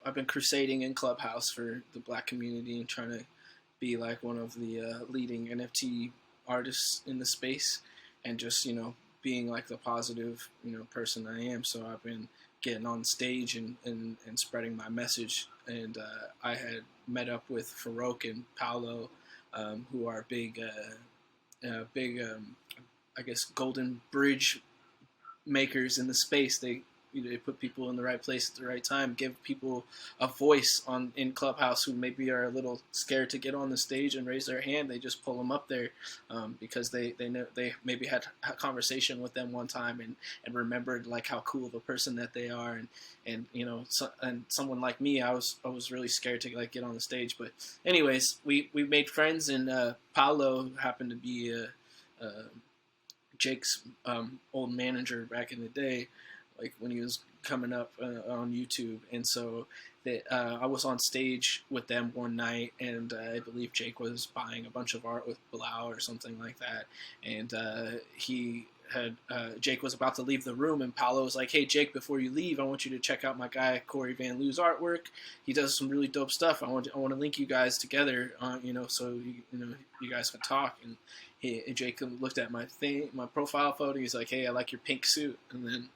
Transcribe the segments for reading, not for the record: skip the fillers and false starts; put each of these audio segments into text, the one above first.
I've been crusading in Clubhouse for the Black community and trying to be like one of the leading NFT artists in the space, and just being like the positive person I am. So I've been getting on stage and spreading my message. And I had met up with Farouk and Paolo, who are big, I guess, golden bridge makers in the space. They put people in the right place at the right time, give people a voice in Clubhouse who maybe are a little scared to get on the stage and raise their hand. They just pull them up there because they know they maybe had a conversation with them one time and remembered like how cool of a person that they are, and someone like me, I was really scared to like get on the stage. But anyways, we made friends, and Paolo happened to be Jake's old manager back in the day, like when he was coming up on YouTube. And so I was on stage with them one night, and I believe Jake was buying a bunch of art with Blau or something like that. And Jake was about to leave the room, and Paolo was like, "Hey Jake, before you leave, I want you to check out my guy Cory Van Lew's artwork. He does some really dope stuff. I want to link you guys together, so you guys can talk." And Jake looked at my profile photo. He's like, "Hey, I like your pink suit." And then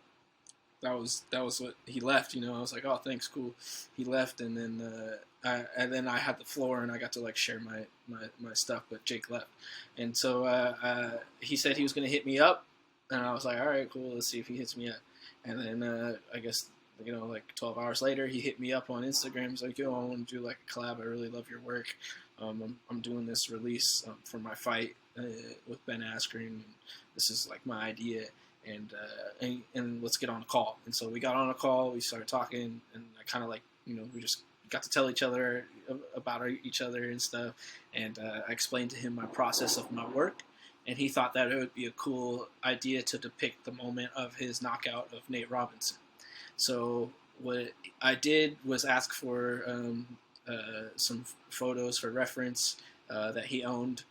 that was what he left. I was like, "Oh, thanks, cool." He left, and then I had the floor, and I got to like share my stuff. But Jake left, and so he said he was going to hit me up, and I was like, "All right, cool. Let's see if he hits me up." And then I guess like 12 hours later, he hit me up on Instagram. He's like, "Yo, I want to do like a collab. I really love your work. I'm doing this release for my fight with Ben Askren, and this is like my idea, and let's get on a call." And so we got on a call, we started talking, and I kind of like, we just got to tell each other about each other and stuff. And I explained to him my process of my work, and he thought that it would be a cool idea to depict the moment of his knockout of Nate Robinson. So what I did was ask for some photos for reference that he owned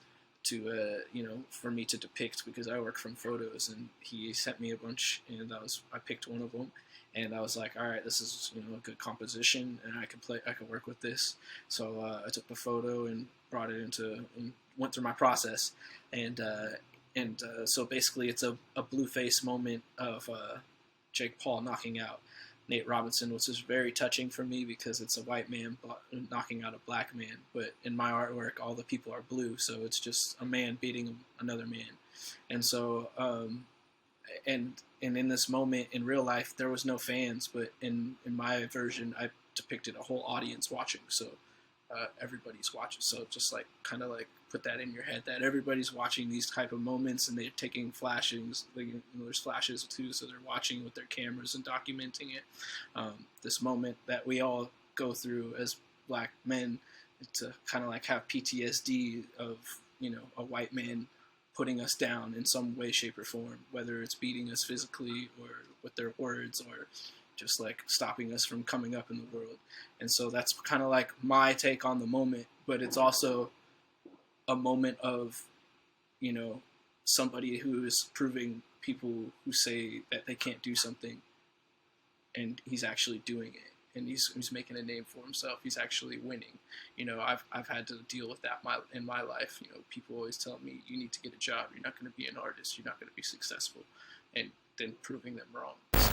to for me to depict, because I work from photos, and he sent me a bunch, and I picked one of them, and I was like, all right, this is a good composition, and I could work with this. So I took the photo and brought it and went through my process, and so basically it's a blue face moment of Jake Paul knocking out Nate Robinson, which is very touching for me because it's a white man knocking out a black man. But in my artwork, all the people are blue, so it's just a man beating another man. And so, and in this moment in real life, there was no fans, but in my version, I depicted a whole audience watching. So everybody's watching. So just like kind of like put that in your head that everybody's watching these type of moments, and they're taking flashings. There's flashes too, so they're watching with their cameras and documenting it. This moment that we all go through as black men, to kind of like have PTSD of a white man putting us down in some way, shape, or form, whether it's beating us physically or with their words, or just like stopping us from coming up in the world. And so that's kind of like my take on the moment, but it's also a moment of, somebody who is proving people who say that they can't do something, and he's actually doing it, and he's making a name for himself. He's actually winning. I've had to deal with that in my life. People always tell me, you need to get a job. You're not going to be an artist. You're not going to be successful, and then proving them wrong. So